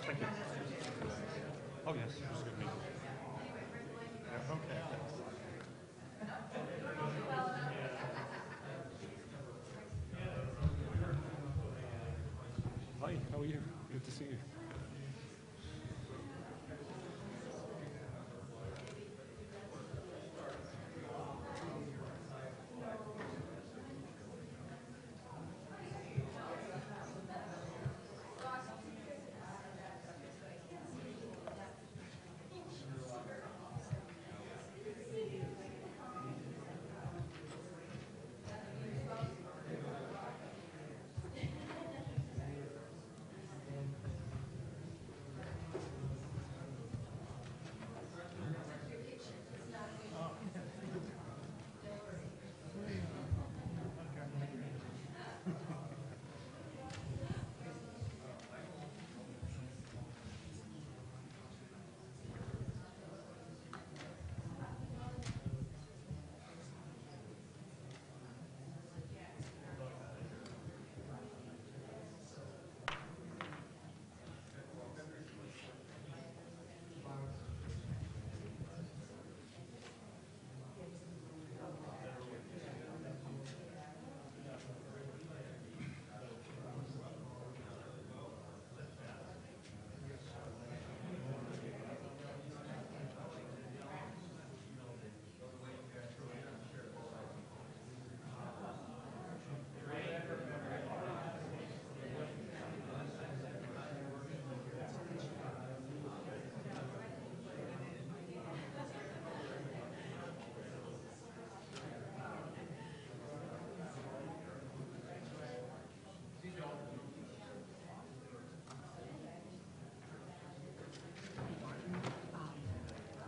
Thank you. Oh, yes. It was a good meeting. Yeah, okay. Hi, how are you? Good to see you.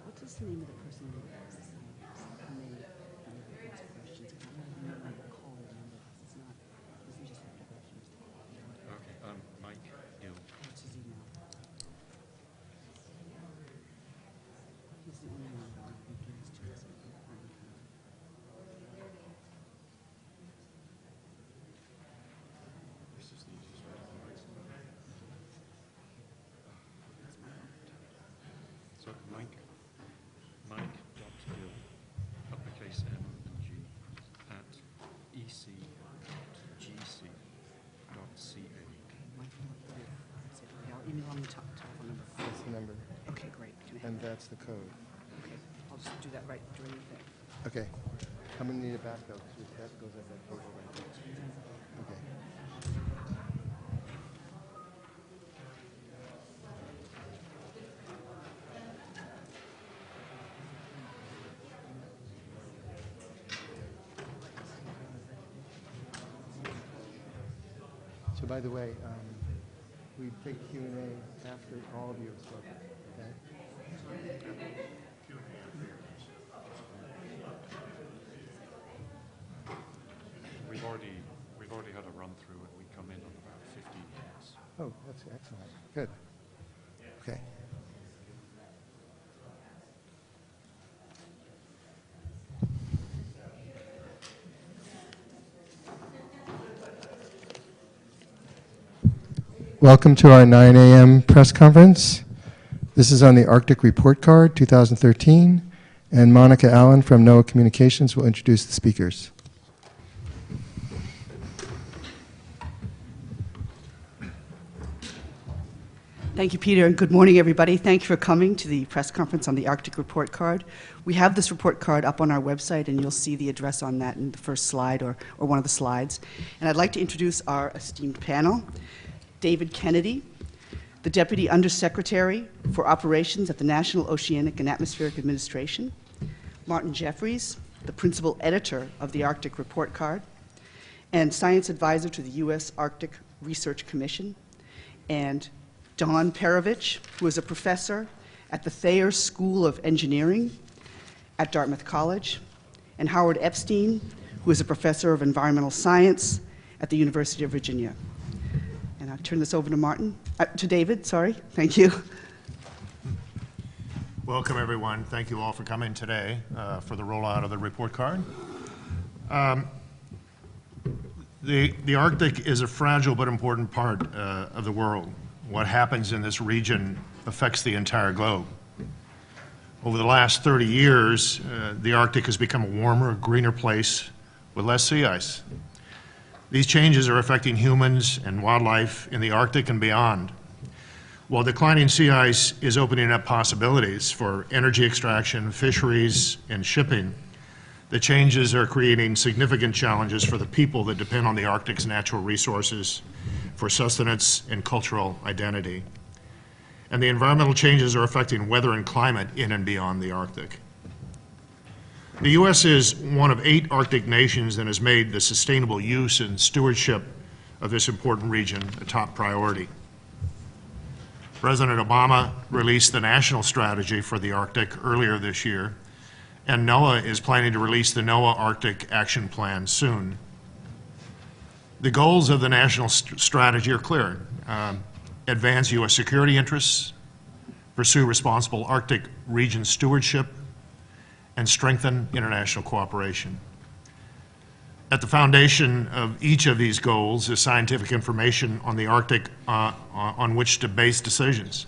What is the name of the person who asks the questions? I don't know call the number because it's not. Isn't just like the questions. Okay, Mike Gill. What's his email? He's the only one that he gives to us. This is the easiest way to write. So Mike.Gill, uppercase M and G, at ec.gc.ca. I'll email on the telephone number. That's the number, Okay, great. Can I have and that? that's the code. Okay, I'll just do that right during the thing. Okay. I'm going to need it back, though, because that goes at that table right there. Okay. So, by the way, we take Q&A after all of you have spoken, okay? We've already had a run through and we come in on about 15 minutes. Oh, that's excellent. Good. Okay. Welcome to our 9 a.m. press conference. This is on the Arctic Report Card 2013, and Monica Allen from NOAA Communications will introduce the speakers. Thank you, Peter, and good morning, everybody. Thank you for coming to the press conference on the Arctic Report Card. We have this report card up on our website, and you'll see the address on that in the first slide or one of the slides. And I'd like to introduce our esteemed panel. David Kennedy, the Deputy Undersecretary for Operations at the National Oceanic and Atmospheric Administration. Martin Jeffries, the Principal Editor of the Arctic Report Card, and Science Advisor to the U.S. Arctic Research Commission. And Don Perovich, who is a professor at the Thayer School of Engineering at Dartmouth College. And Howard Epstein, who is a professor of environmental science at the University of Virginia. And I'll turn this over to David, sorry. Thank you. Welcome, everyone. Thank you all for coming today for the rollout of the report card. The Arctic is a fragile but important part of the world. what happens in this region affects the entire globe. Over the last 30 years, the Arctic has become a warmer, greener place with less sea ice. These changes are affecting humans and wildlife in the Arctic and beyond. While declining sea ice is opening up possibilities for energy extraction, fisheries, and shipping, the changes are creating significant challenges for the people that depend on the Arctic's natural resources for sustenance and cultural identity. And the environmental changes are affecting weather and climate in and beyond the Arctic. The U.S. is one of 8 Arctic nations that has made the sustainable use and stewardship of this important region a top priority. President Obama released the national strategy for the Arctic earlier this year, and NOAA is planning to release the NOAA Arctic Action Plan soon. The goals of the national strategy are clear. Advance U.S. security interests, pursue responsible Arctic region stewardship, and strengthen international cooperation. At the foundation of each of these goals is scientific information on the Arctic on which to base decisions.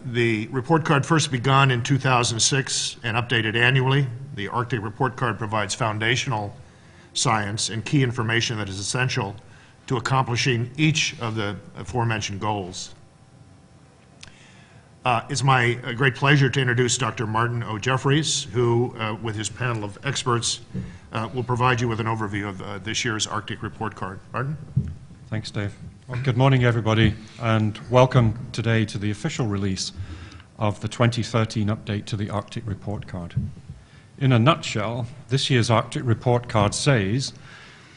The report card first begun in 2006 and updated annually. The Arctic report card provides foundational science and key information that is essential to accomplishing each of the aforementioned goals. It's my great pleasure to introduce Dr. Martin O. Jeffries, who, with his panel of experts, will provide you with an overview of this year's Arctic report card. Martin? Thanks, Dave. Well, good morning, everybody, and welcome today to the official release of the 2013 update to the Arctic report card. In a nutshell, this year's Arctic report card says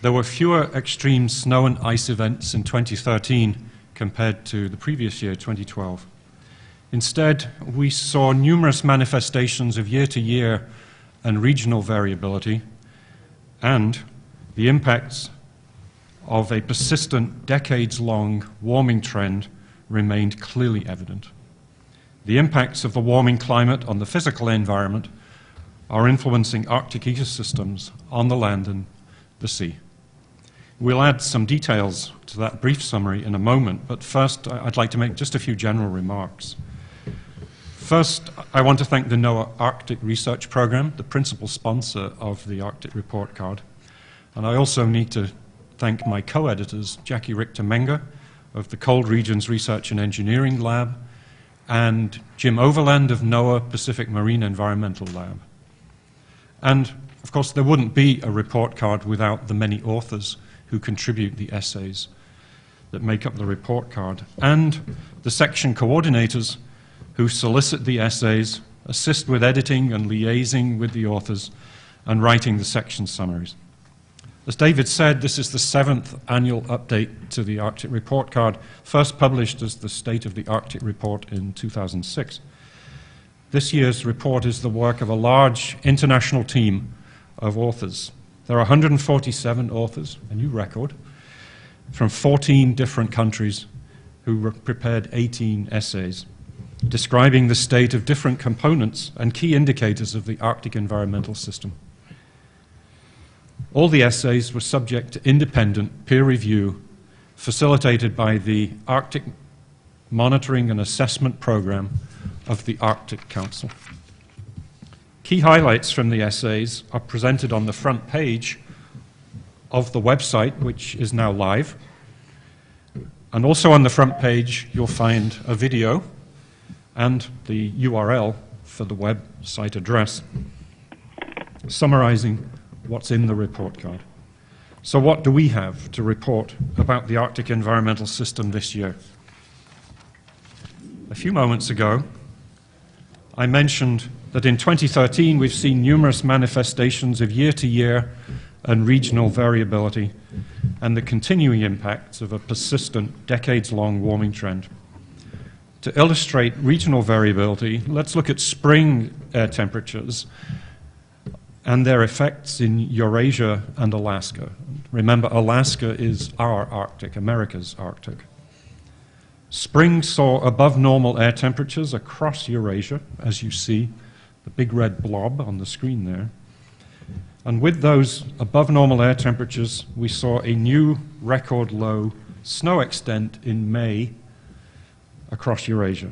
there were fewer extreme snow and ice events in 2013 compared to the previous year, 2012. Instead, we saw numerous manifestations of year-to-year and regional variability, and the impacts of a persistent, decades-long warming trend remained clearly evident. The impacts of the warming climate on the physical environment are influencing Arctic ecosystems on the land and the sea. We'll add some details to that brief summary in a moment, but first I'd like to make just a few general remarks. First, I want to thank the NOAA Arctic Research Program, the principal sponsor of the Arctic report card. And I also need to thank my co-editors, Jackie Richter-Menger of the Cold Regions Research and Engineering Lab, and Jim Overland of NOAA Pacific Marine Environmental Lab. And, of course, there wouldn't be a report card without the many authors who contribute the essays that make up the report card, and the section coordinators who solicit the essays, assist with editing and liaising with the authors, and writing the section summaries. As David said, this is the 7th annual update to the Arctic report card, first published as the State of the Arctic Report in 2006. This year's report is the work of a large international team of authors. There are 147 authors, a new record, from 14 different countries who prepared 18 essays, describing the state of different components and key indicators of the Arctic environmental system. All the essays were subject to independent peer review facilitated by the Arctic Monitoring and Assessment Program of the Arctic Council. Key highlights from the essays are presented on the front page of the website, which is now live. And also on the front page, you'll find a video and the URL for the website address, summarizing what's in the report card. So what do we have to report about the Arctic environmental system this year? A few moments ago, I mentioned that in 2013 we've seen numerous manifestations of year-to-year and regional variability and the continuing impacts of a persistent, decades-long warming trend. To illustrate regional variability, let's look at spring air temperatures and their effects in Eurasia and Alaska. Remember, Alaska is our Arctic, America's Arctic. Spring saw above normal air temperatures across Eurasia, as you see, the big red blob on the screen there. And with those above normal air temperatures, we saw a new record low snow extent in May across Eurasia.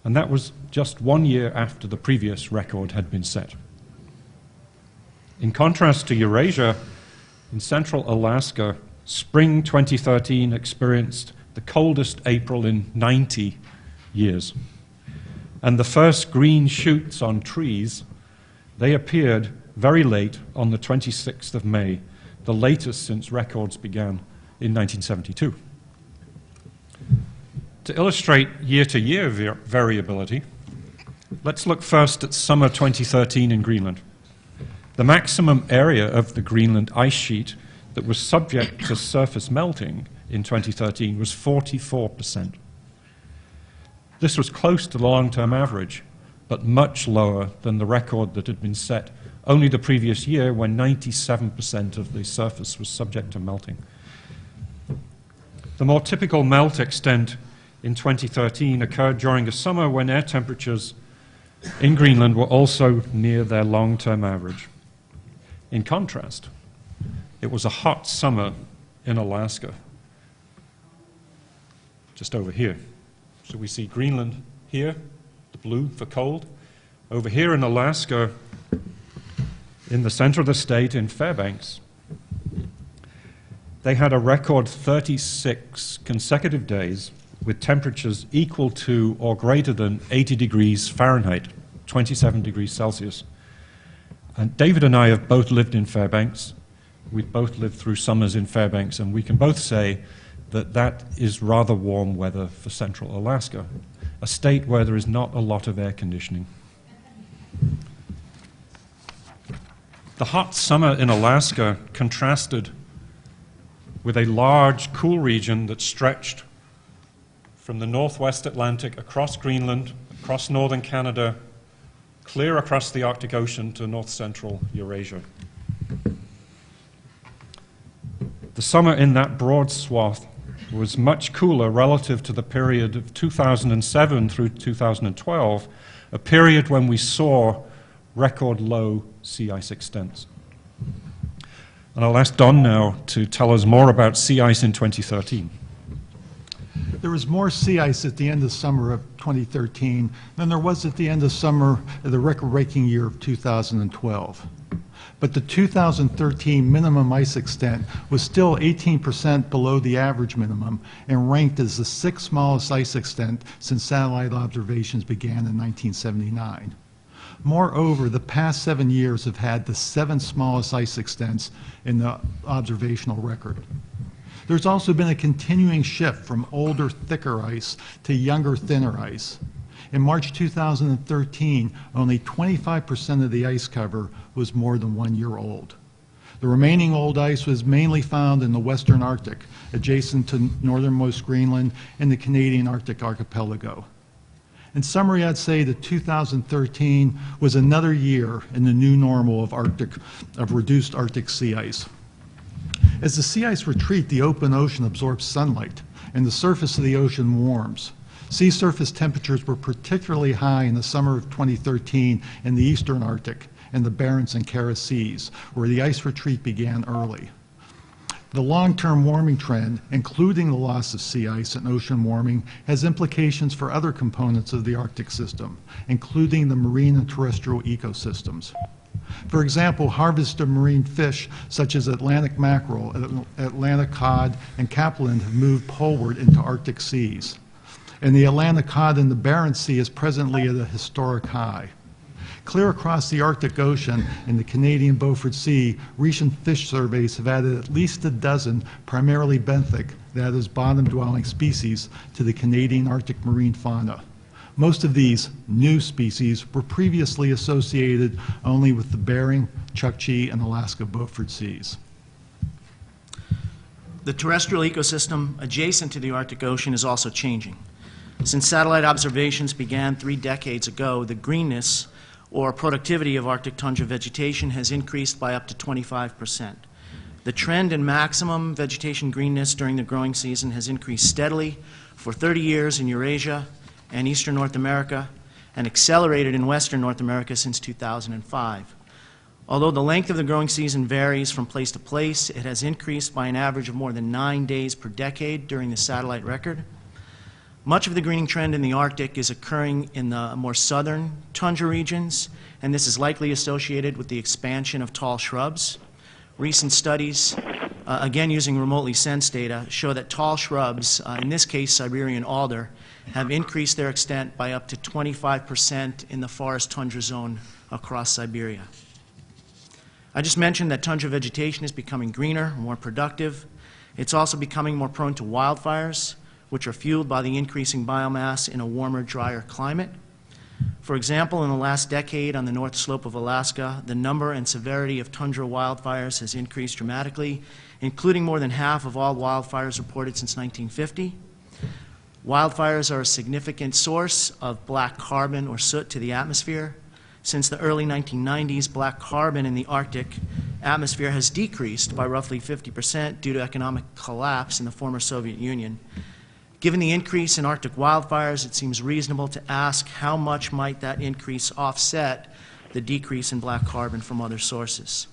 And that was just 1 year after the previous record had been set. In contrast to Eurasia, in central Alaska, spring 2013 experienced the coldest April in 90 years. And the first green shoots on trees, they appeared very late on the 26th of May, the latest since records began in 1972. To illustrate year-to-year variability, let's look first at summer 2013 in Greenland. The maximum area of the Greenland ice sheet that was subject to surface melting in 2013 was 44%. This was close to the long-term average, but much lower than the record that had been set only the previous year when 97% of the surface was subject to melting. The more typical melt extent in 2013 occurred during a summer when air temperatures in Greenland were also near their long-term average. In contrast, it was a hot summer in Alaska, just over here. So we see Greenland here, the blue for cold. Over here in Alaska, in the center of the state in Fairbanks, they had a record 36 consecutive days with temperatures equal to or greater than 80 degrees Fahrenheit, 27 degrees Celsius. And David and I have both lived in Fairbanks. We've both lived through summers in Fairbanks, and we can both say that that is rather warm weather for central Alaska, a state where there is not a lot of air conditioning. The hot summer in Alaska contrasted with a large, cool region that stretched from the northwest Atlantic across Greenland, across northern Canada, clear across the Arctic Ocean to north-central Eurasia. The summer in that broad swath was much cooler relative to the period of 2007 through 2012, a period when we saw record low sea ice extents. And I'll ask Don now to tell us more about sea ice in 2013. There was more sea ice at the end of summer of 2013 than there was at the end of summer of the record-breaking year of 2012. But the 2013 minimum ice extent was still 18% below the average minimum and ranked as the sixth smallest ice extent since satellite observations began in 1979. Moreover, the past 7 years have had the seventh smallest ice extents in the observational record. There's also been a continuing shift from older, thicker ice to younger, thinner ice. In March 2013, only 25% of the ice cover was more than 1 year old. The remaining old ice was mainly found in the western Arctic, adjacent to northernmost Greenland and the Canadian Arctic archipelago. In summary, I'd say that 2013 was another year in the new normal of reduced Arctic sea ice. As the sea ice retreats, the open ocean absorbs sunlight, and the surface of the ocean warms. Sea surface temperatures were particularly high in the summer of 2013 in the eastern Arctic and the Barents and Kara Seas, where the ice retreat began early. The long-term warming trend, including the loss of sea ice and ocean warming, has implications for other components of the Arctic system, including the marine and terrestrial ecosystems. For example, harvest of marine fish such as Atlantic mackerel, Atlantic cod, and capelin have moved poleward into Arctic seas. And the Atlantic cod in the Barents Sea is presently at a historic high. Clear across the Arctic Ocean and the Canadian Beaufort Sea, recent fish surveys have added at least a dozen, primarily benthic, that is bottom-dwelling species, to the Canadian Arctic marine fauna. Most of these new species were previously associated only with the Bering, Chukchi, and Alaska Beaufort Seas. The terrestrial ecosystem adjacent to the Arctic Ocean is also changing. Since satellite observations began 3 decades ago, the greenness or productivity of Arctic tundra vegetation has increased by up to 25%. The trend in maximum vegetation greenness during the growing season has increased steadily for 30 years in Eurasia and eastern North America, and accelerated in western North America since 2005. Although the length of the growing season varies from place to place, it has increased by an average of more than 9 days per decade during the satellite record. Much of the greening trend in the Arctic is occurring in the more southern tundra regions, and this is likely associated with the expansion of tall shrubs. Recent studies, again using remotely sensed data, show that tall shrubs, in this case Siberian alder, have increased their extent by up to 25% in the forest tundra zone across Siberia. I just mentioned that tundra vegetation is becoming greener, more productive. It's also becoming more prone to wildfires, which are fueled by the increasing biomass in a warmer, drier climate. For example, in the last decade on the north slope of Alaska, the number and severity of tundra wildfires has increased dramatically, including more than half of all wildfires reported since 1950. Wildfires are a significant source of black carbon or soot to the atmosphere. Since the early 1990s, black carbon in the Arctic atmosphere has decreased by roughly 50% due to economic collapse in the former Soviet Union. Given the increase in Arctic wildfires, it seems reasonable to ask how much might that increase offset the decrease in black carbon from other sources.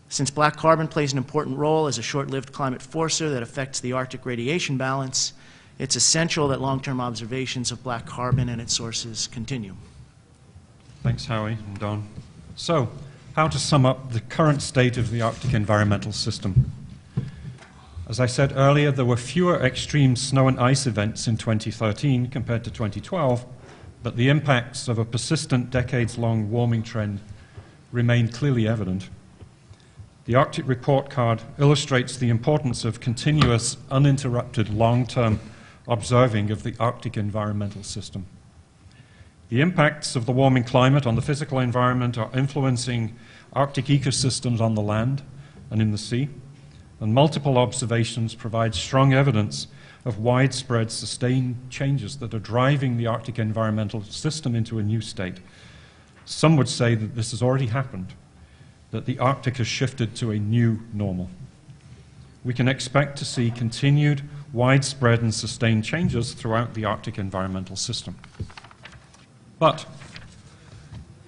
Since black carbon plays an important role as a short-lived climate forcer that affects the Arctic radiation balance, it's essential that long-term observations of black carbon and its sources continue. Thanks, Howie and Don. So, how to sum up the current state of the Arctic environmental system? As I said earlier, there were fewer extreme snow and ice events in 2013 compared to 2012, but the impacts of a persistent decades-long warming trend remain clearly evident. The Arctic Report Card illustrates the importance of continuous, uninterrupted, long-term observing of the Arctic environmental system. The impacts of the warming climate on the physical environment are influencing Arctic ecosystems on the land and in the sea, and multiple observations provide strong evidence of widespread, sustained changes that are driving the Arctic environmental system into a new state. Some would say that this has already happened, that the Arctic has shifted to a new normal. We can expect to see continued, widespread, and sustained changes throughout the Arctic environmental system. But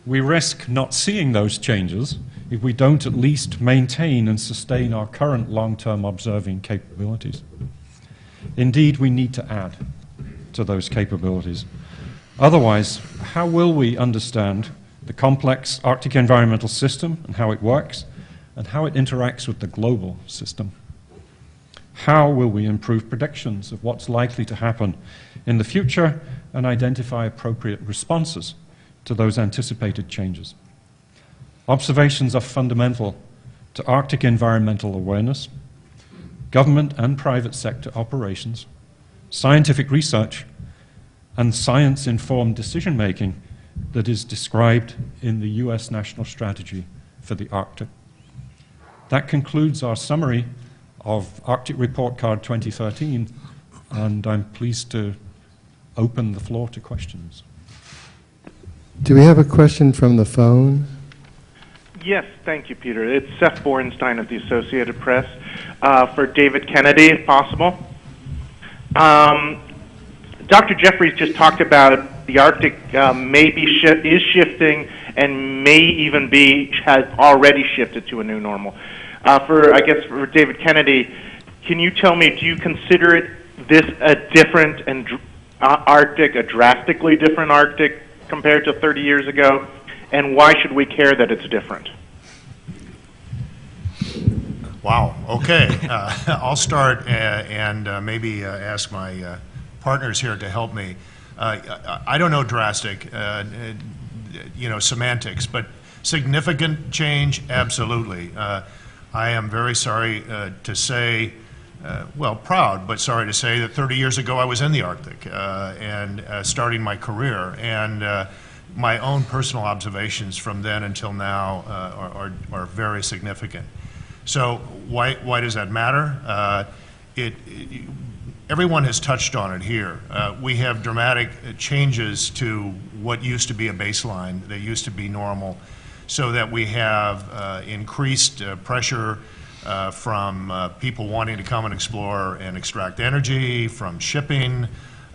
we risk not seeing those changes if we don't at least maintain and sustain our current long-term observing capabilities. Indeed, we need to add to those capabilities. Otherwise, how will we understand the complex Arctic environmental system and how it works, and how it interacts with the global system? How will we improve predictions of what's likely to happen in the future and identify appropriate responses to those anticipated changes? Observations are fundamental to Arctic environmental awareness, government and private sector operations, scientific research, and science-informed decision-making that is described in the U.S. National Strategy for the Arctic. That concludes our summary of Arctic Report Card 2013, and I'm pleased to open the floor to questions. Do we have a question from the phone? Yes, thank you, Peter. It's Seth Borenstein of the Associated Press. For David Kennedy, if possible. Dr. Jeffries just talked about the Arctic is shifting and may even has already shifted to a new normal. For David Kennedy, can you tell me, do you consider this a different and Arctic, a drastically different Arctic compared to 30 years ago? And why should we care that it's different? Wow, okay. I'll start and maybe ask my partners here to help me. I don't know drastic, semantics, but significant change, absolutely. I am very sorry to say, proud, but sorry to say that 30 years ago I was in the Arctic and starting my career. And my own personal observations from then until now are very significant. So why does that matter? Everyone has touched on it here. We have dramatic changes to what used to be a baseline, that used to be normal, so that we have increased pressure from people wanting to come and explore and extract energy, from shipping,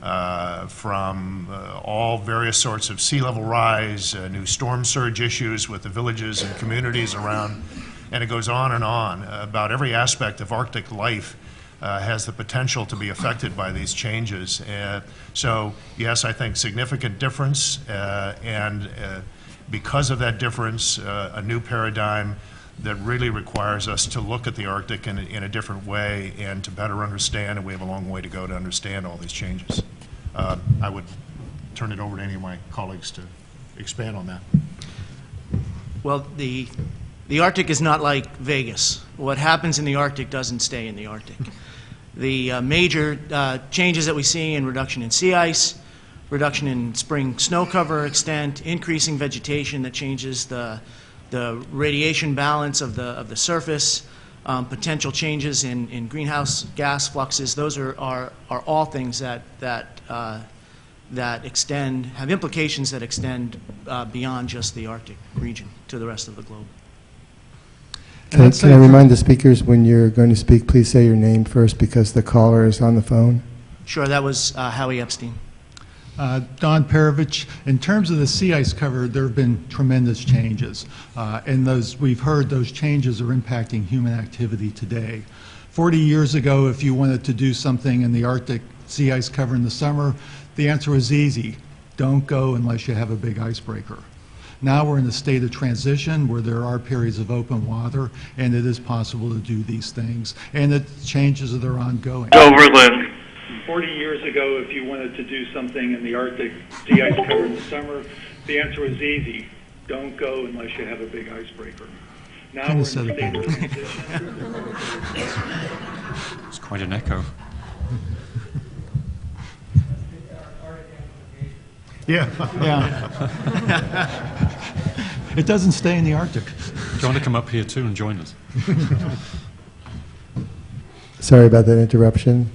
from all various sorts of sea level rise, new storm surge issues with the villages and communities around, and it goes on and on. About every aspect of Arctic life has the potential to be affected by these changes. So yes, I think significant difference, and because of that difference, a new paradigm that really requires us to look at the Arctic in a different way and to better understand, and we have a long way to go to understand all these changes. I would turn it over to any of my colleagues to expand on that. Well, the Arctic is not like Vegas. What happens in the Arctic doesn't stay in the Arctic. The major changes that we see in reduction in sea ice, reduction in spring snow cover extent, increasing vegetation that changes the radiation balance of the surface, potential changes in greenhouse gas fluxes. Those are all things that extend, have implications that extend beyond just the Arctic region to the rest of the globe. Can I remind the speakers, when you're going to speak, please say your name first because the caller is on the phone? Sure, that was Howie Epstein. Don Perovich, in terms of the sea ice cover, there have been tremendous changes. And we've heard those changes are impacting human activity today. 40 years ago, if you wanted to do something in the Arctic sea ice cover in the summer, the answer was easy. Don't go unless you have a big icebreaker. Now we're in a state of transition where there are periods of open water, and it is possible to do these things. And the changes that are ongoing. Overland. 40 years ago, if you wanted to do something in the Arctic sea ice cover in the summer, the answer was easy. Don't go unless you have a big icebreaker. Now we're in a state of transition. It's quite an echo. Yeah. It doesn't stay in the Arctic. Do you want to come up here too and join us? Sorry about that interruption.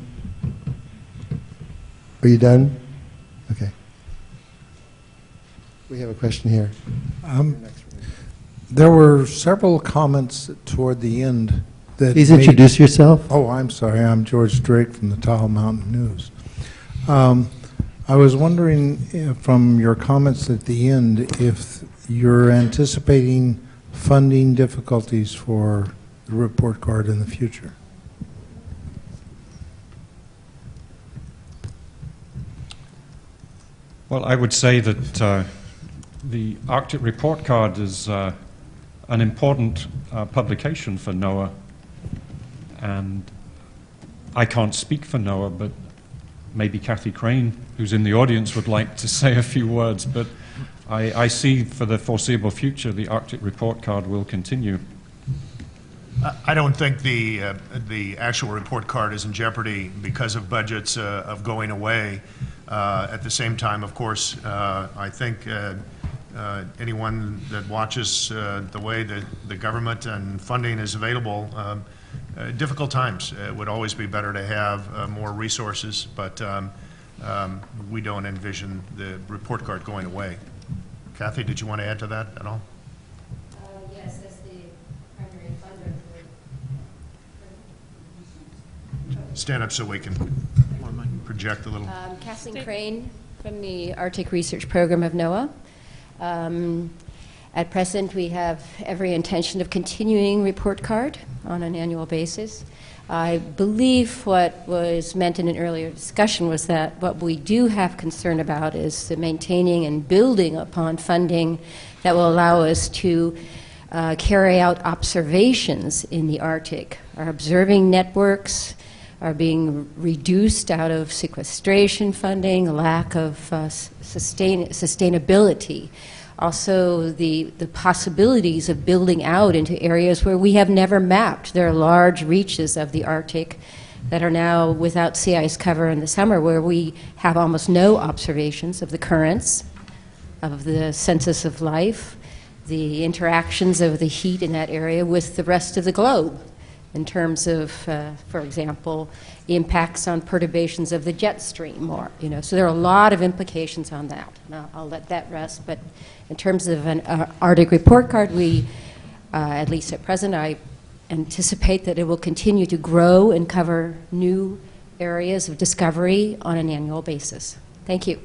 Are you done? Okay. We have a question here. There were several comments toward the end that Please introduce yourself. Oh, I'm sorry. I'm George Drake from the Tahoe Mountain News. I was wondering from your comments at the end if you're anticipating funding difficulties for the report card in the future. Well, I would say that the Arctic Report Card is an important publication for NOAA, and I can't speak for NOAA, but maybe Kathy Crane, who's in the audience, would like to say a few words, but I see for the foreseeable future the Arctic Report Card will continue. I don't think the actual report card is in jeopardy because of budgets of going away. At the same time, of course, I think anyone that watches the way that the government and funding is available, difficult times. It would always be better to have more resources, but we don't envision the report card going away. Kathy, did you want to add to that at all? Yes, that's the primary funder. Stand up so we can project a little. Kathleen Crane from the Arctic Research Program of NOAA. At present, we have every intention of continuing report card on an annual basis. I believe what was meant in an earlier discussion was that what we do have concern about is the maintaining and building upon funding that will allow us to carry out observations in the Arctic. Our observing networks are being reduced out of sequestration funding, lack of sustainability. Also, the possibilities of building out into areas where we have never mapped. There are large reaches of the Arctic that are now without sea ice cover in the summer, where we have almost no observations of the currents, of the census of life, the interactions of the heat in that area with the rest of the globe, in terms of, for example, impacts on perturbations of the jet stream, or, so there are a lot of implications on that. And I'll let that rest, but in terms of an Arctic report card, we, at least at present, I anticipate that it will continue to grow and cover new areas of discovery on an annual basis. Thank you.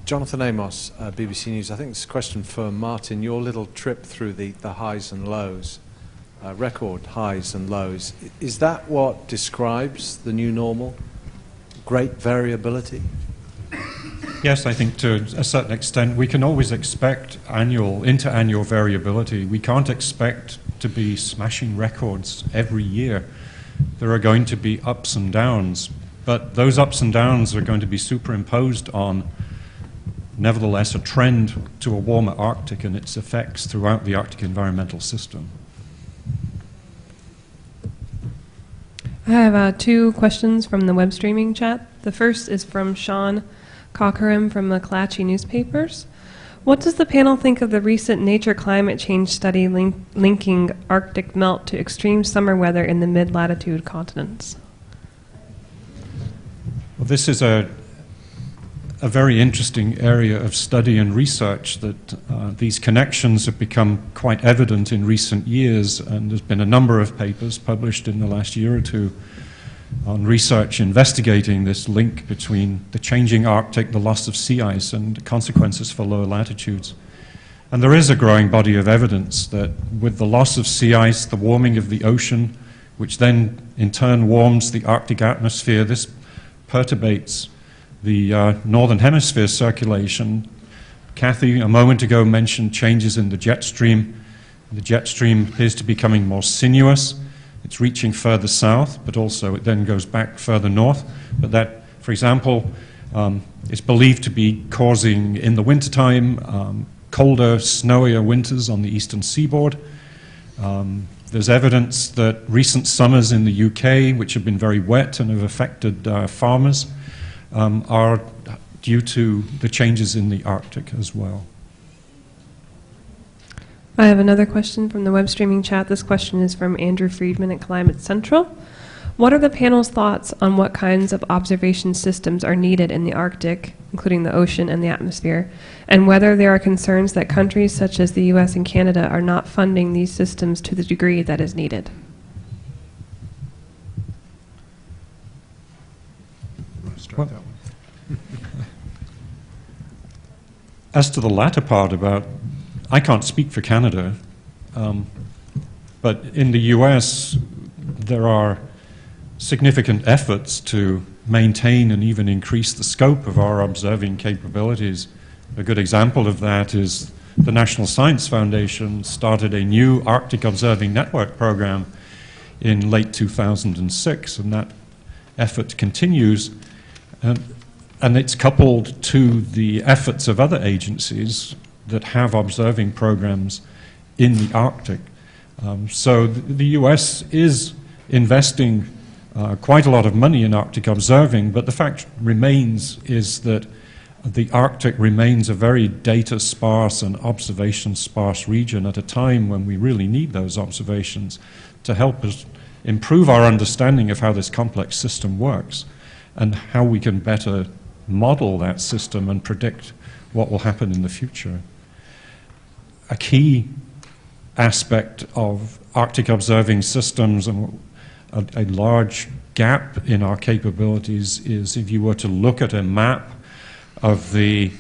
Jonathan Amos, BBC News. I think this is a question for Martin. Your little trip through the highs and lows, record highs and lows, is that what describes the new normal? Great variability? Yes, I think to a certain extent we can always expect inter-annual variability. We can't expect to be smashing records every year. There are going to be ups and downs, but those ups and downs are going to be superimposed on, nevertheless, a trend to a warmer Arctic and its effects throughout the Arctic environmental system. I have two questions from the web streaming chat. The first is from Sean Cockerham from McClatchy Newspapers. What does the panel think of the recent Nature climate change study linking Arctic melt to extreme summer weather in the mid-latitude continents? Well, this is a very interesting area of study and research that these connections have become quite evident in recent years, and there's been a number of papers published in the last year or two on research investigating this link between the changing Arctic, the loss of sea ice, and consequences for lower latitudes. And there is a growing body of evidence that with the loss of sea ice, the warming of the ocean, which then in turn warms the Arctic atmosphere, this perturbates the northern hemisphere circulation. Kathy, a moment ago, mentioned changes in the jet stream. The jet stream appears to be becoming more sinuous. It's reaching further south, but also it then goes back further north. But that, for example, is believed to be causing, in the wintertime, colder, snowier winters on the eastern seaboard. There's evidence that recent summers in the UK, which have been very wet and have affected farmers, are due to the changes in the Arctic as well. I have another question from the web streaming chat. This question is from Andrew Friedman at Climate Central. What are the panel's thoughts on what kinds of observation systems are needed in the Arctic, including the ocean and the atmosphere, and whether there are concerns that countries such as the US and Canada are not funding these systems to the degree that is needed? Well, as to the latter part about, I can't speak for Canada, but in the US there are significant efforts to maintain and even increase the scope of our observing capabilities. A good example of that is the National Science Foundation started a new Arctic Observing Network program in late 2006, and that effort continues. And it's coupled to the efforts of other agencies that have observing programs in the Arctic. So the US is investing quite a lot of money in Arctic observing, but the fact remains is that the Arctic remains a very data-sparse and observation-sparse region at a time when we really need those observations to help us improve our understanding of how this complex system works and how we can better model that system and predict what will happen in the future. A key aspect of Arctic observing systems and a large gap in our capabilities is if you were to look at a map of the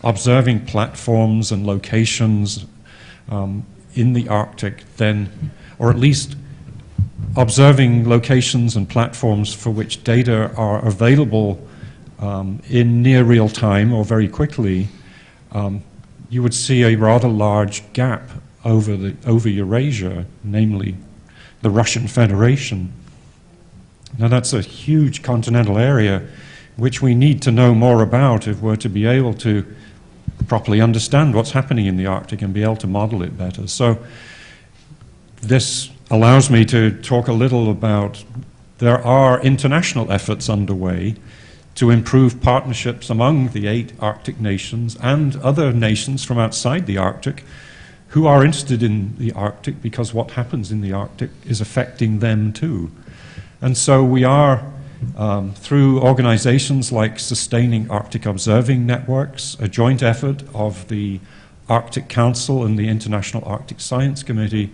observing platforms and locations in the Arctic, then, or at least observing locations and platforms for which data are available in near real time or very quickly, you would see a rather large gap over Eurasia, namely the Russian Federation. Now that's a huge continental area which we need to know more about if we're to be able to properly understand what's happening in the Arctic and be able to model it better. So this allows me to talk a little about, there are international efforts underway to improve partnerships among the 8 Arctic nations and other nations from outside the Arctic who are interested in the Arctic because what happens in the Arctic is affecting them too. And so we are, through organizations like Sustaining Arctic Observing Networks, a joint effort of the Arctic Council and the International Arctic Science Committee,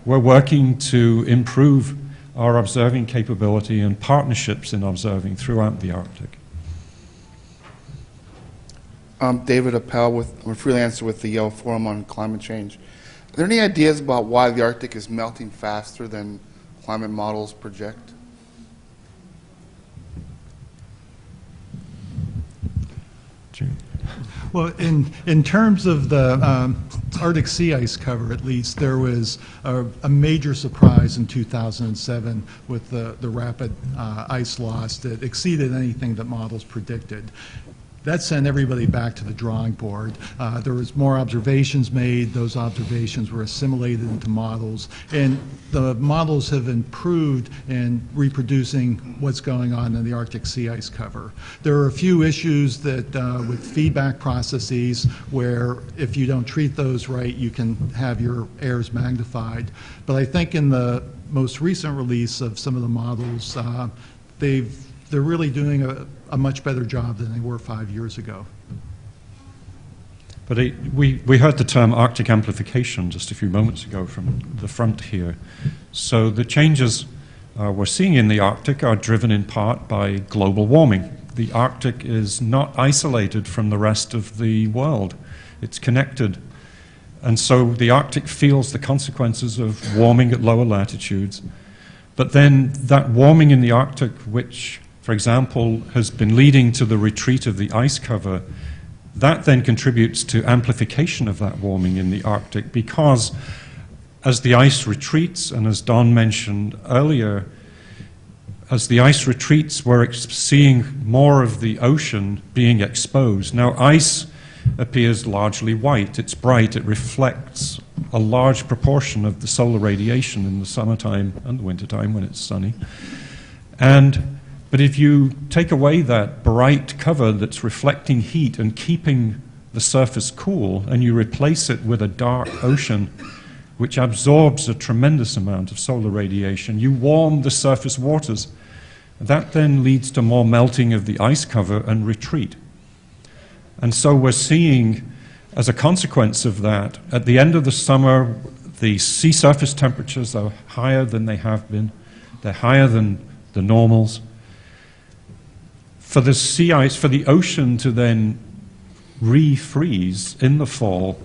we're working to improve our observing capability and partnerships in observing throughout the Arctic. David Appel, I'm a freelancer with the Yale Forum on Climate Change. Are there any ideas about why the Arctic is melting faster than climate models project? Well, in terms of the Arctic sea ice cover, at least, there was a major surprise in 2007 with the rapid ice loss that exceeded anything that models predicted. That sent everybody back to the drawing board. There was more observations made. Those observations were assimilated into models, and the models have improved in reproducing what's going on in the Arctic sea ice cover. There are a few issues that with feedback processes where if you don't treat those right, you can have your errors magnified. But I think in the most recent release of some of the models, they're really doing a much better job than they were 5 years ago. But we heard the term Arctic amplification just a few moments ago from the front here. So the changes we're seeing in the Arctic are driven in part by global warming. The Arctic is not isolated from the rest of the world. It's connected. And so the Arctic feels the consequences of warming at lower latitudes. But then that warming in the Arctic, which for example, has been leading to the retreat of the ice cover, that then contributes to amplification of that warming in the Arctic because as the ice retreats, and as Don mentioned earlier, as the ice retreats, we're seeing more of the ocean being exposed. Now, ice appears largely white. It's bright. It reflects a large proportion of the solar radiation in the summertime and the wintertime when it's sunny. But if you take away that bright cover that's reflecting heat and keeping the surface cool, and you replace it with a dark ocean, which absorbs a tremendous amount of solar radiation, you warm the surface waters. That then leads to more melting of the ice cover and retreat. And so we're seeing, as a consequence of that, at the end of the summer, the sea surface temperatures are higher than they have been. They're higher than the normals. For the sea ice, for the ocean to then refreeze in the fall,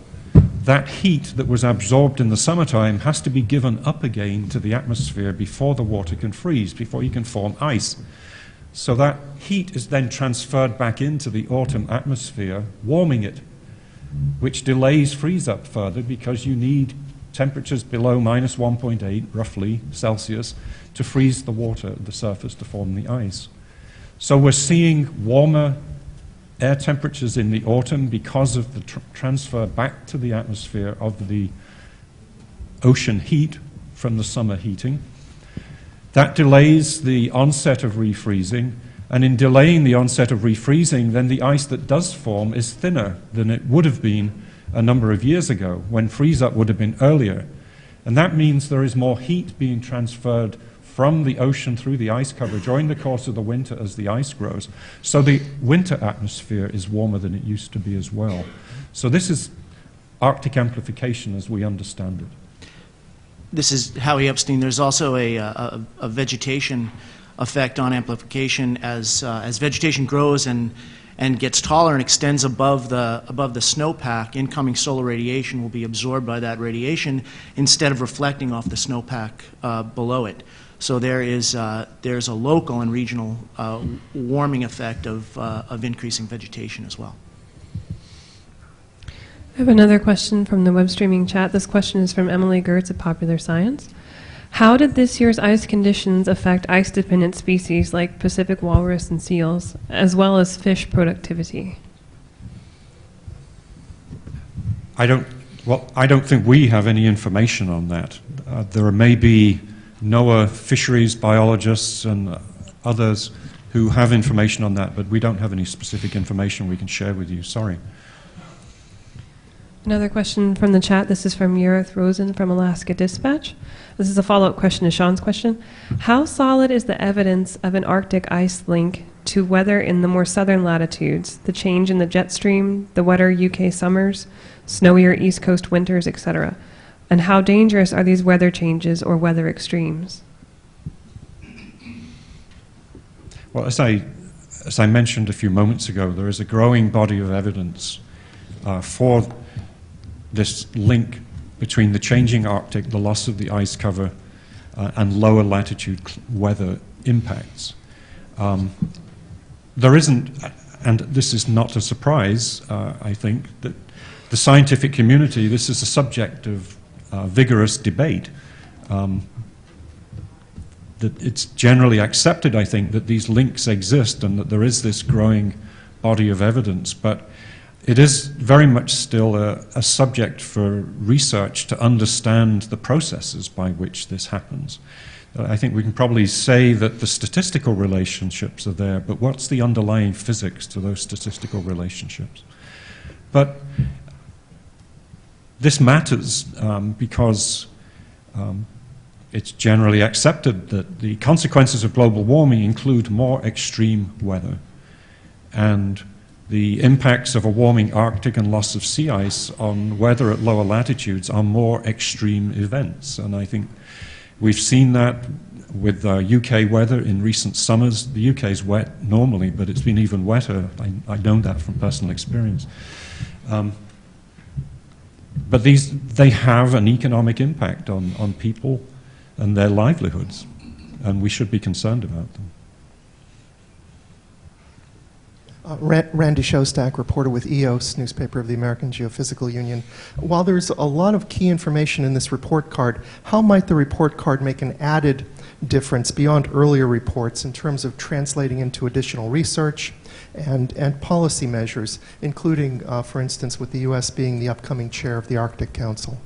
that heat that was absorbed in the summertime has to be given up again to the atmosphere before the water can freeze, before you can form ice. So that heat is then transferred back into the autumn atmosphere, warming it, which delays freeze up further because you need temperatures below minus 1.8, roughly, Celsius, to freeze the water at the surface to form the ice. So we're seeing warmer air temperatures in the autumn because of the transfer back to the atmosphere of the ocean heat from the summer heating. That delays the onset of refreezing, and in delaying the onset of refreezing, then the ice that does form is thinner than it would have been a number of years ago, when freeze-up would have been earlier. And that means there is more heat being transferred from the ocean through the ice cover during the course of the winter as the ice grows. So the winter atmosphere is warmer than it used to be as well. So this is Arctic amplification as we understand it. This is Howie Epstein. There's also a vegetation effect on amplification as vegetation grows and gets taller and extends above the snowpack. Incoming solar radiation will be absorbed by that radiation instead of reflecting off the snowpack below it. So there's a local and regional warming effect of increasing vegetation as well. I have another question from the web streaming chat. This question is from Emily Gertz at Popular Science. How did this year's ice conditions affect ice-dependent species like Pacific walrus and seals, as well as fish productivity? I don't think we have any information on that. There may be NOAA fisheries biologists and others who have information on that, but we don't have any specific information we can share with you. Sorry. Another question from the chat. This is from Yerith Rosen from Alaska Dispatch. This is a follow-up question to Sean's question. How solid is the evidence of an Arctic ice link to weather in the more southern latitudes, the change in the jet stream, the wetter UK summers, snowier East Coast winters, etc.? And how dangerous are these weather changes or weather extremes? Well, as I mentioned a few moments ago, there is a growing body of evidence for this link between the changing Arctic, the loss of the ice cover, and lower latitude weather impacts. There isn't, and this is not a surprise, I think, that the scientific community, this is a subject of vigorous debate. That it's generally accepted, I think, that these links exist and that there is this growing body of evidence, but it is very much still a subject for research to understand the processes by which this happens. I think we can probably say that the statistical relationships are there, but what's the underlying physics to those statistical relationships? But this matters because it's generally accepted that the consequences of global warming include more extreme weather, and the impacts of a warming Arctic and loss of sea ice on weather at lower latitudes are more extreme events. And I think we've seen that with UK weather in recent summers. The UK is wet normally, but it's been even wetter. I know that from personal experience. But they have an economic impact on people and their livelihoods, and we should be concerned about them. Randy Shostak, reporter with EOS, newspaper of the American Geophysical Union. While there's a lot of key information in this report card, how might the report card make an added difference beyond earlier reports in terms of translating into additional research and policy measures, including, for instance, with the U.S. being the upcoming chair of the Arctic Council?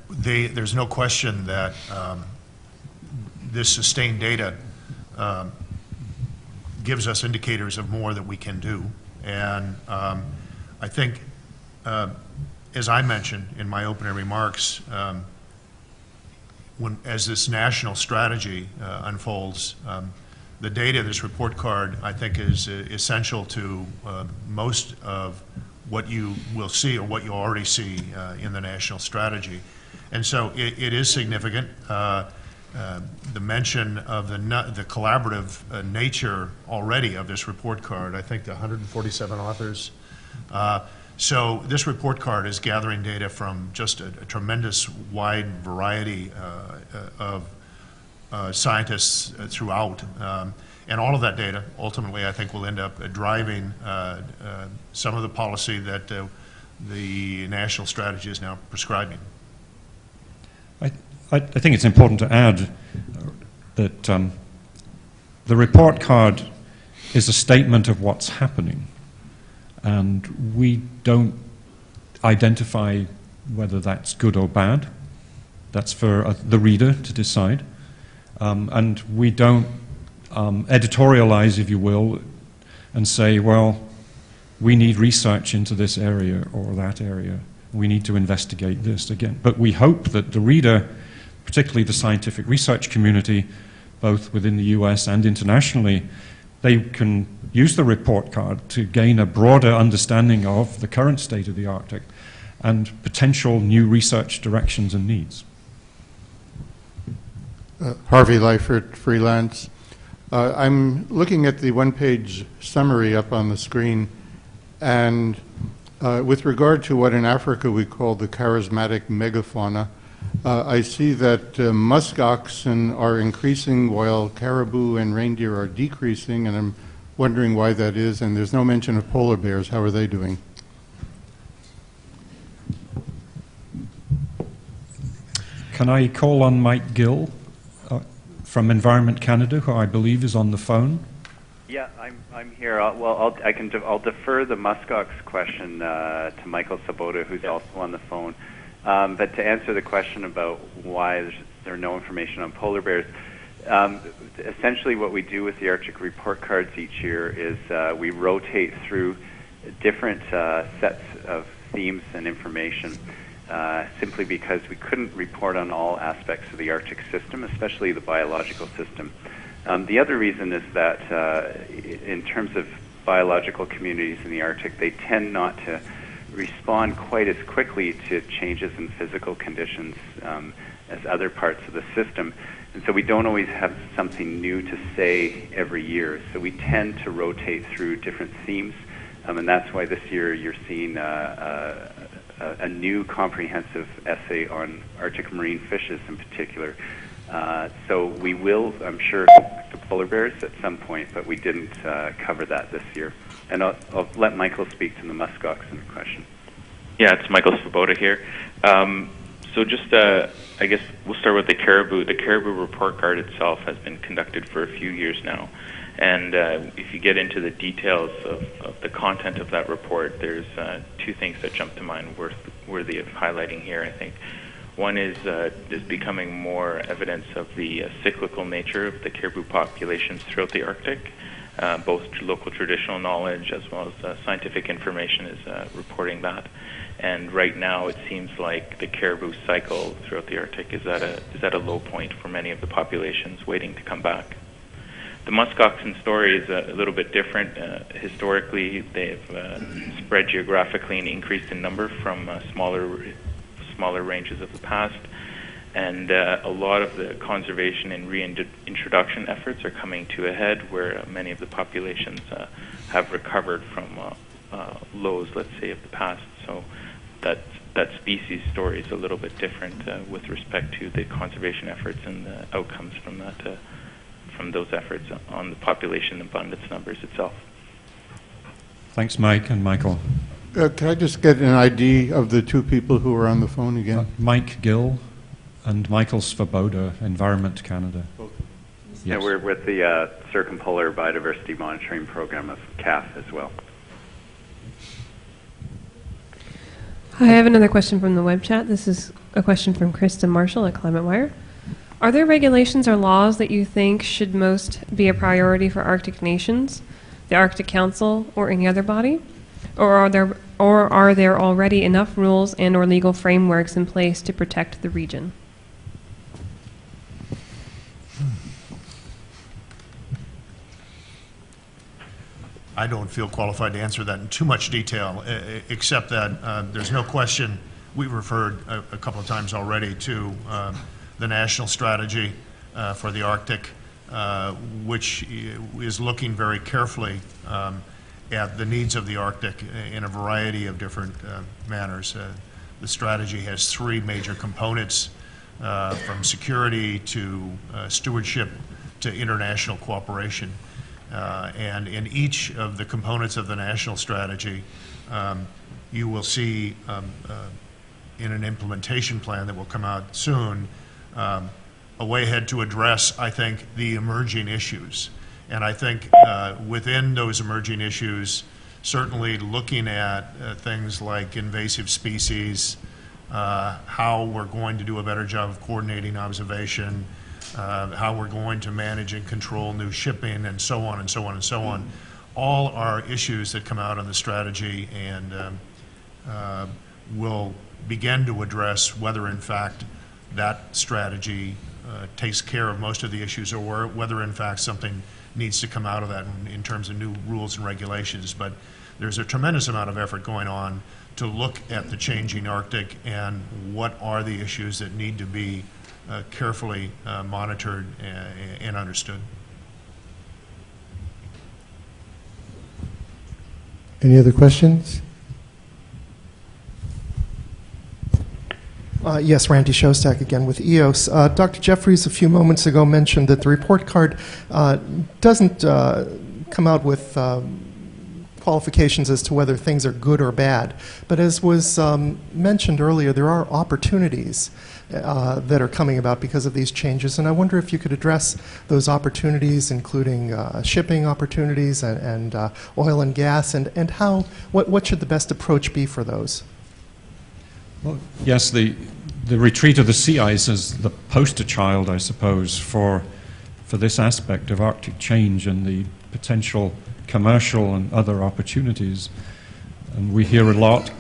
There's no question that this sustained data gives us indicators of more that we can do. And I think, as I mentioned in my opening remarks, as this national strategy unfolds, the data of this report card, I think, is essential to most of what you will see or what you already see in the national strategy. And so it is significant. The mention of the collaborative nature already of this report card, I think the 147 authors. So this report card is gathering data from just a tremendous wide variety of scientists throughout. And all of that data, ultimately, I think will end up driving some of the policy that the national strategy is now prescribing. I think it's important to add that the report card is a statement of what's happening, and we don't identify whether that's good or bad. That's for the reader to decide. And we don't editorialize, if you will, and say, well, we need research into this area or that area. We need to investigate this again. But we hope that the reader, particularly the scientific research community, both within the US and internationally, they can use the report card to gain a broader understanding of the current state of the Arctic and potential new research directions and needs. Harvey Leifert, freelance. I'm looking at the one-page summary up on the screen, and with regard to what in Africa we call the charismatic megafauna, I see that musk oxen are increasing while caribou and reindeer are decreasing, and I'm wondering why that is, and there's no mention of polar bears. How are they doing? Can I call on Mike Gill from Environment Canada, who I believe is on the phone? Yeah, I'm here. I'll defer the muskox question to Michael Sabota, who's also on the phone. But to answer the question about why there's no information on polar bears, essentially what we do with the Arctic report cards each year is we rotate through different sets of themes and information, simply because we couldn't report on all aspects of the Arctic system, especially the biological system. The other reason is that in terms of biological communities in the Arctic, they tend not to respond quite as quickly to changes in physical conditions as other parts of the system. And so we don't always have something new to say every year. So we tend to rotate through different themes. And that's why this year you're seeing a new comprehensive essay on Arctic marine fishes in particular. So we will, I'm sure, to polar bears at some point, but we didn't cover that this year. And I'll let Michael speak to the muskoxen question. Yeah, it's Michael Svoboda here. So just, I guess we'll start with the Caribou. The Caribou report card itself has been conducted for a few years now. And if you get into the details of the content of that report, there's two things that jump to mind worthy of highlighting here, I think. One is there's becoming more evidence of the cyclical nature of the caribou populations throughout the Arctic. Both local traditional knowledge as well as scientific information is reporting that. And right now it seems like the caribou cycle throughout the Arctic is at a low point for many of the populations waiting to come back. The muskoxen story is a little bit different. Historically, they've spread geographically and increased in number from smaller ranges of the past. And a lot of the conservation and reintroduction efforts are coming to a head where many of the populations have recovered from lows, let's say, of the past. So that species story is a little bit different with respect to the conservation efforts and the outcomes from that. From those efforts on the population abundance numbers itself. Thanks, Mike and Michael. Can I just get an ID of the two people who are on the phone again? Mike Gill and Michael Svoboda, Environment Canada. Yes. Yeah, we're with the Circumpolar Biodiversity Monitoring Program of CAF as well. I have another question from the web chat. This is a question from Kristen Marshall at Climate Wire. Are there regulations or laws that you think should most be a priority for Arctic nations, the Arctic Council, or any other body? Or are there already enough rules and or legal frameworks in place to protect the region? I don't feel qualified to answer that in too much detail, except that there's no question, we referred a couple of times already to the national strategy for the Arctic, which is looking very carefully at the needs of the Arctic in a variety of different manners. The strategy has three major components, from security to stewardship to international cooperation. And in each of the components of the national strategy, you will see in an implementation plan that will come out soon, a way ahead to address, I think, the emerging issues. And I think within those emerging issues, certainly looking at things like invasive species, how we're going to do a better job of coordinating observation, how we're going to manage and control new shipping, and so on and so on and so on. All are issues that come out on the strategy and will begin to address whether, in fact, that strategy takes care of most of the issues, or whether in fact something needs to come out of that in terms of new rules and regulations. But there's a tremendous amount of effort going on to look at the changing Arctic and what are the issues that need to be carefully monitored and understood. Any other questions? Yes, Randy Shostak again with EOS. Dr. Jeffries a few moments ago mentioned that the report card doesn't come out with qualifications as to whether things are good or bad. But as was mentioned earlier, there are opportunities that are coming about because of these changes. And I wonder if you could address those opportunities, including shipping opportunities and oil and gas, and what should the best approach be for those? Well, yes, the retreat of the sea ice is the poster child, I suppose, for this aspect of Arctic change and the potential commercial and other opportunities. And we hear a lot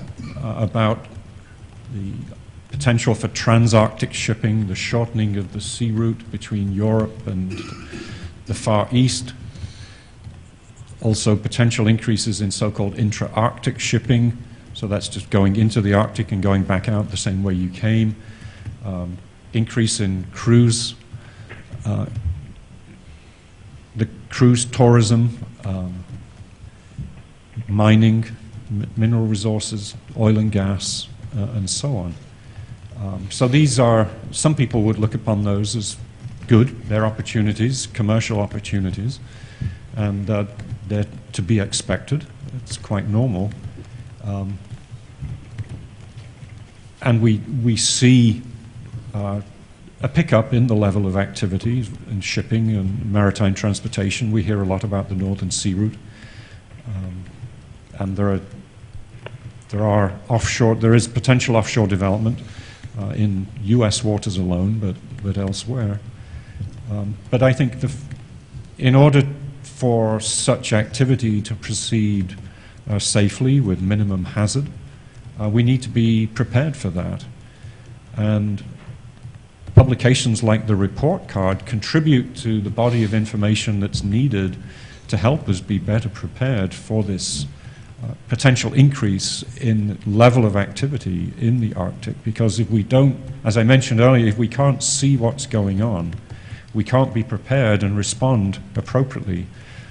about the potential for trans-Arctic shipping, the shortening of the sea route between Europe and the Far East. Also potential increases in so-called intra-Arctic shipping, So that's just going into the Arctic and going back out the same way you came. Increase in cruise, the cruise tourism, mining, mineral resources, oil and gas, and so on. So these are, some people would look upon those as good. They're opportunities, commercial opportunities, and they're to be expected. It's quite normal. And we see a pickup in the level of activity in shipping and maritime transportation. We hear a lot about the Northern Sea Route. And there is potential offshore development in U.S. waters alone, but elsewhere. But I think in order for such activity to proceed safely with minimum hazard, we need to be prepared for that. And publications like the report card contribute to the body of information that's needed to help us be better prepared for this potential increase in level of activity in the Arctic. Because if we don't, as I mentioned earlier, if we can't see what's going on, we can't be prepared and respond appropriately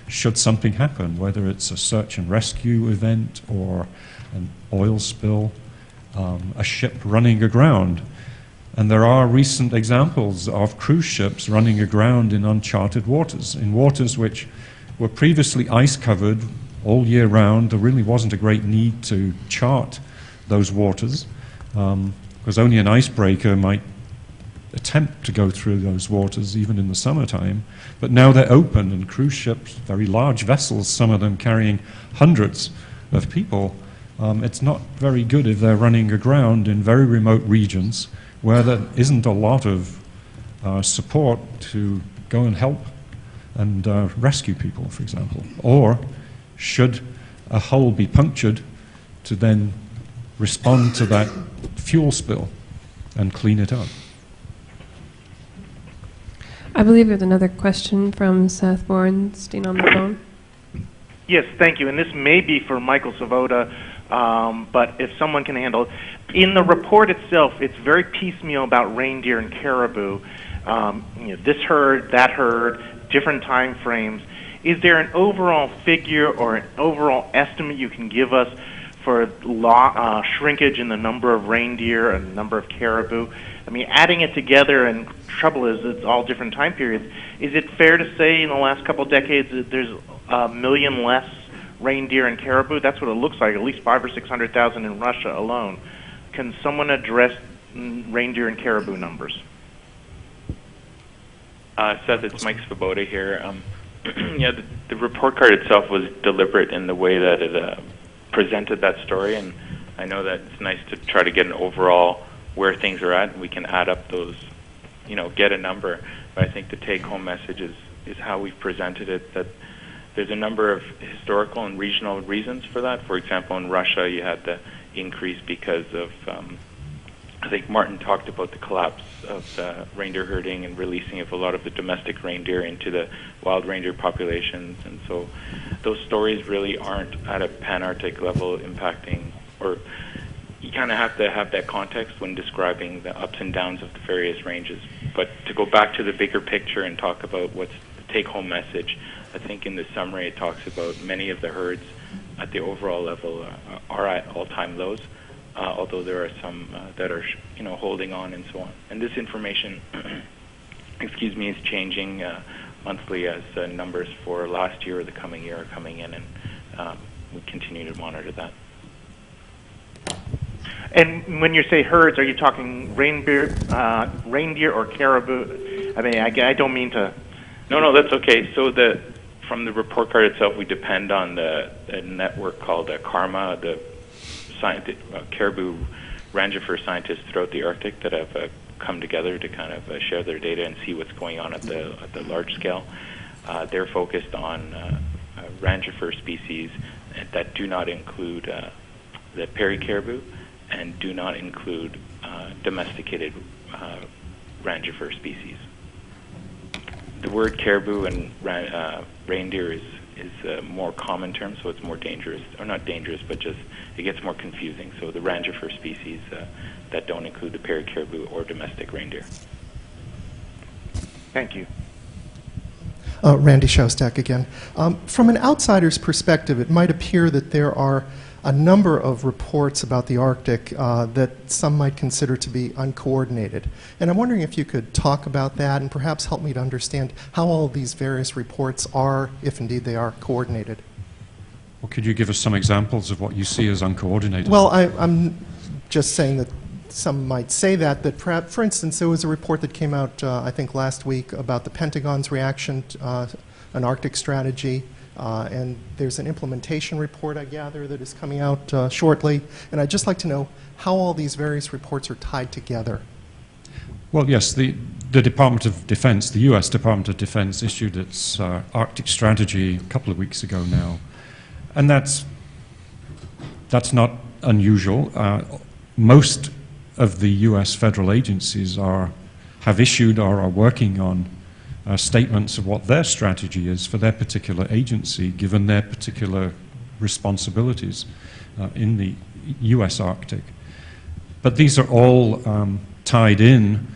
should something happen, whether it's a search and rescue event or an oil spill, a ship running aground. And there are recent examples of cruise ships running aground in uncharted waters, in waters which were previously ice-covered all year round. There really wasn't a great need to chart those waters, because only an icebreaker might attempt to go through those waters even in the summertime. But now they're open, and cruise ships, very large vessels, some of them carrying hundreds of people, it's not very good if they're running aground in very remote regions where there isn't a lot of support to go and help and rescue people, for example. Or should a hull be punctured, to then respond to that fuel spill and clean it up. I believe there's another question from Seth Borenstein on the phone. Yes, thank you. And this may be for Michael Svoboda, but if someone can handle it. In the report itself, it's very piecemeal about reindeer and caribou. This herd, that herd, different time frames. Is there an overall figure or an overall estimate you can give us for shrinkage in the number of reindeer and the number of caribou? I mean, adding it together, and trouble is it's all different time periods. Is it fair to say in the last couple of decades that there's a million less reindeer and caribou? That's what it looks like, at least 500,000 or 600,000 in Russia alone. Can someone address reindeer and caribou numbers? Seth, it's Mike Svoboda here. Yeah, the report card itself was deliberate in the way that it presented that story, and I know that it's nice to try to get an overall where things are at, and we can add up those, get a number. But I think the take-home message is how we've presented it, that there's a number of historical and regional reasons for that. For example, in Russia, you had the increase because of, I think Martin talked about the collapse of reindeer herding and releasing of a lot of the domestic reindeer into the wild reindeer populations. And so those stories really aren't at a pan-Arctic level impacting, or you kind of have to have that context when describing the ups and downs of the various ranges. But to go back to the bigger picture and talk about what's the take-home message, I think in the summary it talks about many of the herds at the overall level are at all-time lows, although there are some that are holding on and so on. And this information, excuse me, is changing monthly as numbers for last year or the coming year are coming in, and we continue to monitor that. And when you say herds, are you talking reindeer or caribou? I mean, I don't mean to... No, that's okay. So from the report card itself, we depend on a network called KARMA, the caribou rangifer scientists throughout the Arctic that have come together to kind of share their data and see what's going on at the large scale. They're focused on rangifer species that do not include the Perry caribou and do not include domesticated rangifer species. The word caribou and reindeer is more common term, so it's more dangerous, or not dangerous, but just it gets more confusing. So the rangifer species that don't include the Peary caribou or domestic reindeer. Thank you. Randy Shostak again. From an outsider's perspective, it might appear that there are a number of reports about the Arctic that some might consider to be uncoordinated. And I'm wondering if you could talk about that and perhaps help me to understand how all of these various reports are, if indeed they are, coordinated. Well, could you give us some examples of what you see as uncoordinated? Well, I'm just saying that some might say that perhaps, for instance, there was a report that came out, I think, last week about the Pentagon's reaction to an Arctic strategy. And there's an implementation report, I gather, that is coming out shortly. And I'd just like to know how all these various reports are tied together. Well, yes, the Department of Defense, the U.S. Department of Defense, issued its Arctic strategy a couple of weeks ago now. And that's not unusual. Most of the U.S. federal agencies have issued or are working on statements of what their strategy is for their particular agency, given their particular responsibilities in the U.S. Arctic. But these are all tied in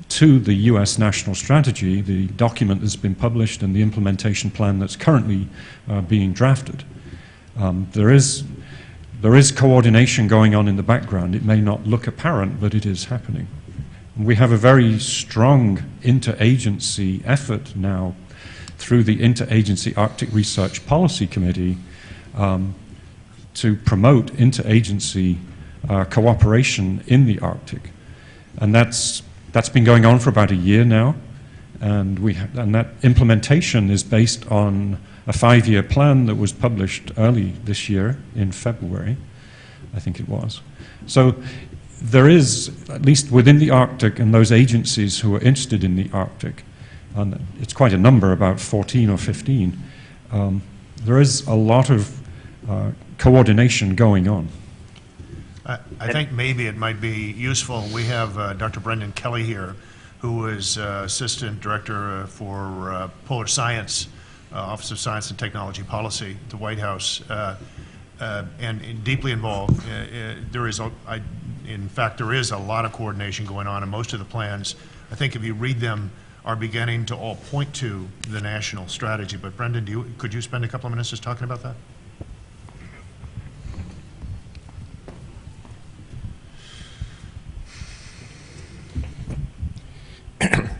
to the U.S. national strategy, the document that's been published and the implementation plan that's currently being drafted. There is coordination going on in the background. It may not look apparent, but it is happening. We have a very strong interagency effort now through the Interagency Arctic Research Policy Committee to promote interagency cooperation in the Arctic. And that's been going on for about a year now, and that implementation is based on a 5-year plan that was published early this year in February, I think it was. So there is, at least within the Arctic and those agencies who are interested in the Arctic, and it's quite a number, about 14 or 15, there is a lot of coordination going on. I think maybe it might be useful. We have Dr. Brendan Kelly here, who is Assistant Director for Polar Science, Office of Science and Technology Policy at the White House, and deeply involved. In fact, there is a lot of coordination going on, and most of the plans, I think if you read them, are beginning to all point to the national strategy. But Brendan, could you spend a couple of minutes just talking about that?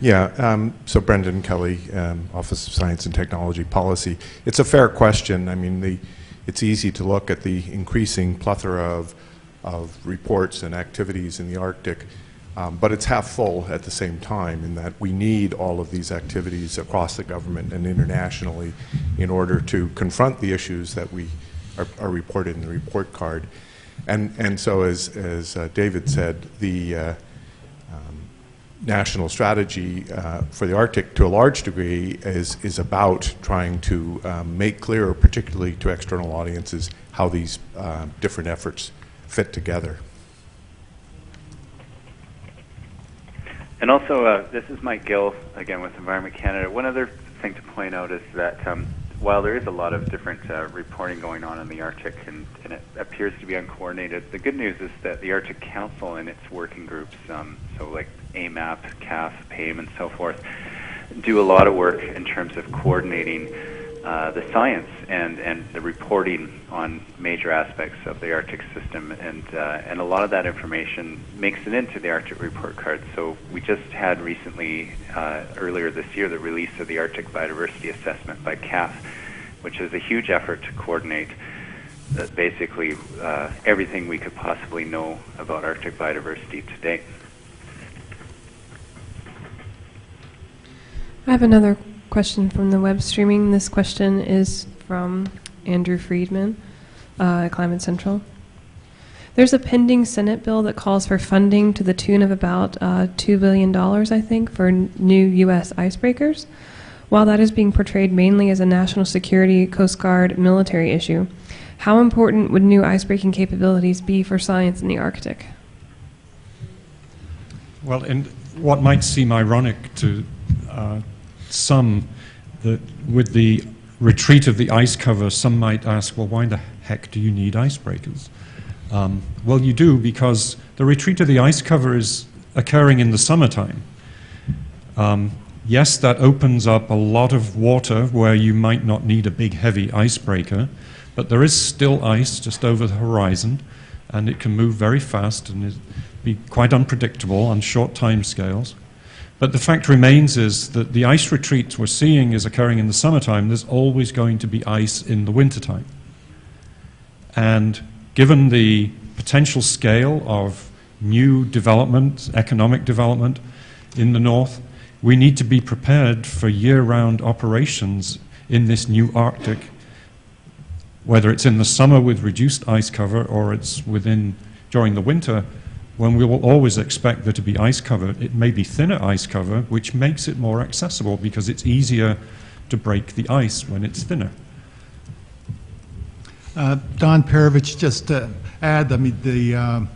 Yeah, so Brendan Kelly, Office of Science and Technology Policy. It's a fair question. I mean, it's easy to look at the increasing plethora of reports and activities in the Arctic, but it's half full at the same time in that we need all of these activities across the government and internationally in order to confront the issues that we are reported in the report card. And so as David said, the national strategy for the Arctic, to a large degree, is about trying to make clear, particularly to external audiences, how these different efforts fit together. And also, this is Mike Gill, again, with Environment Canada. One other thing to point out is that while there is a lot of different reporting going on in the Arctic, and it appears to be uncoordinated, the good news is that the Arctic Council and its working groups, so like AMAP, CAF, PAIM, and so forth, do a lot of work in terms of coordinating the science and the reporting on major aspects of the Arctic system, and a lot of that information makes it into the Arctic report card. So we just had recently, earlier this year, the release of the Arctic Biodiversity Assessment by CAF, which is a huge effort to coordinate basically everything we could possibly know about Arctic biodiversity today. I have another question from the web streaming. This question is from Andrew Friedman at Climate Central. There's a pending Senate bill that calls for funding to the tune of about $2 billion, I think, for new U.S. icebreakers. While that is being portrayed mainly as a national security, Coast Guard, military issue, how important would new icebreaking capabilities be for science in the Arctic? Well, and what might seem ironic to some, that with the retreat of the ice cover, some might ask, well, why the heck do you need icebreakers? Well, you do, because the retreat of the ice cover is occurring in the summertime. Yes, that opens up a lot of water where you might not need a big, heavy icebreaker, but there is still ice just over the horizon, and it can move very fast and be quite unpredictable on short time scales. But the fact remains is that the ice retreats we're seeing is occurring in the summertime. There's always going to be ice in the wintertime. And given the potential scale of new development, economic development in the north, we need to be prepared for year-round operations in this new Arctic, whether it's in the summer with reduced ice cover or it's during the winter, when we will always expect there to be ice cover. It may be thinner ice cover, which makes it more accessible because it's easier to break the ice when it's thinner. Don Perovich, just to add, I mean, the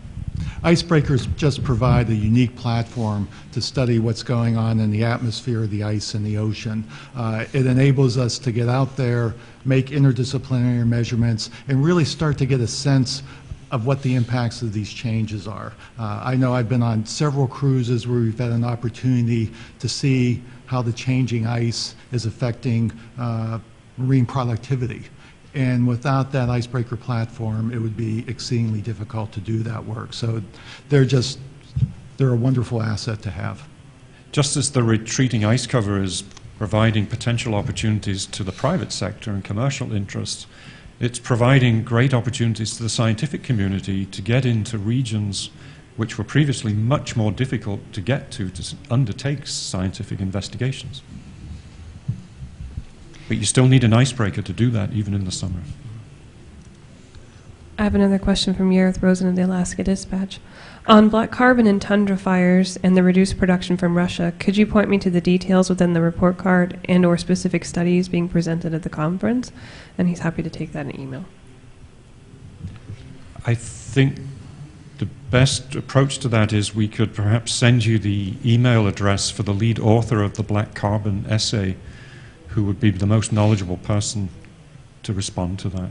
icebreakers just provide a unique platform to study what's going on in the atmosphere, the ice, and the ocean. It enables us to get out there, make interdisciplinary measurements, and really start to get a sense of what the impacts of these changes are. I know I've been on several cruises where we've had an opportunity to see how the changing ice is affecting marine productivity. And without that icebreaker platform, it would be exceedingly difficult to do that work. So they're a wonderful asset to have. Just as the retreating ice cover is providing potential opportunities to the private sector and commercial interests, it's providing great opportunities to the scientific community to get into regions which were previously much more difficult to get to undertake scientific investigations. But you still need an icebreaker to do that, even in the summer. I have another question from Yerith Rosen of the Alaska Dispatch. On black carbon and tundra fires and the reduced production from Russia, could you point me to the details within the report card and or specific studies being presented at the conference? And he's happy to take that in email. I think the best approach to that is we could perhaps send you the email address for the lead author of the black carbon essay, who would be the most knowledgeable person to respond to that.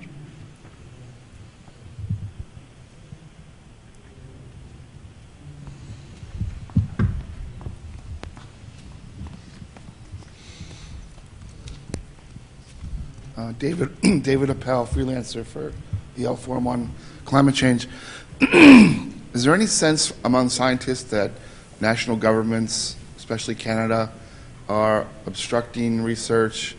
David Appel, freelancer for the L Forum on climate change. Is there any sense among scientists that national governments, especially Canada, are obstructing research,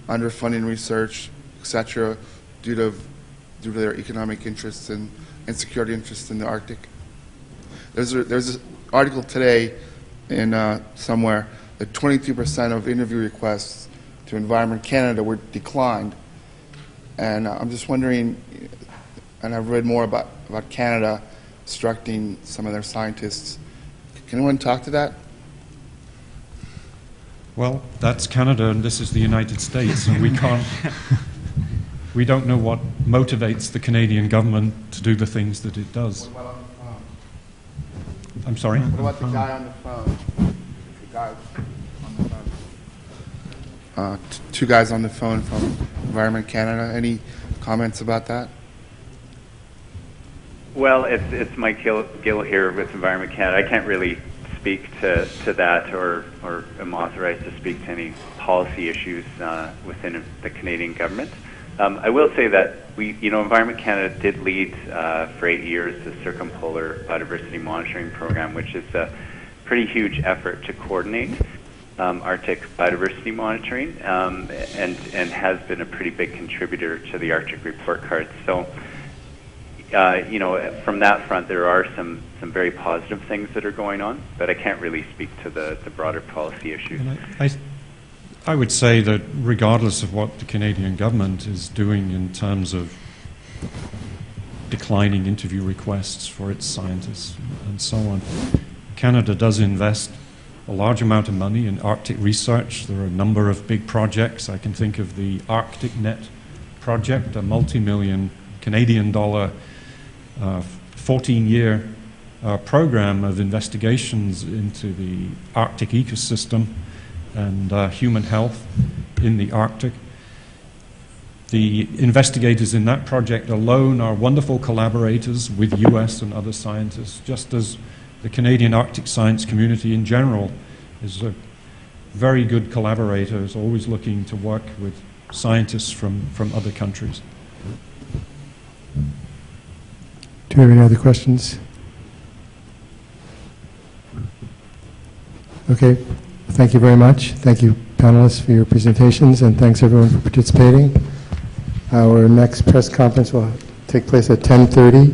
underfunding research, etc., due to their economic interests and security interests in the Arctic? There's an article today in somewhere that 22% of interview requests to Environment Canada were declined. And I'm just wondering, and I've read more about Canada obstructing some of their scientists. Can anyone talk to that? Well, that's Canada and this is the United States, and we don't know what motivates the Canadian government to do the things that it does. What about on the phone? I'm sorry? What about the guy on the phone? The guy on the phone. Two guys on the phone from Environment Canada. Any comments about that? Well, it's Mike Gill here with Environment Canada. I can't really speak to that or am authorized to speak to any policy issues within the Canadian government. I will say that Environment Canada did lead for 8 years the Circumpolar Biodiversity Monitoring Program, which is a pretty huge effort to coordinate Arctic biodiversity monitoring and has been a pretty big contributor to the Arctic report card. So, from that front, there are some very positive things that are going on, but I can't really speak to the broader policy issues. I would say that regardless of what the Canadian government is doing in terms of declining interview requests for its scientists and so on, Canada does invest a large amount of money in Arctic research. There are a number of big projects. I can think of the ArcticNet project, a multi-million Canadian dollar 14-year program of investigations into the Arctic ecosystem and human health in the Arctic. The investigators in that project alone are wonderful collaborators with US and other scientists, just as the Canadian Arctic science community in general is a very good collaborator, is always looking to work with scientists from other countries. Do you have any other questions? Okay, thank you very much. Thank you, panelists, for your presentations, and thanks everyone for participating. Our next press conference will take place at 10:30.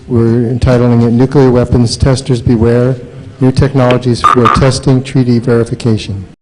We're entitling it Nuclear Weapons Testers Beware, New Technologies for Testing Treaty Verification.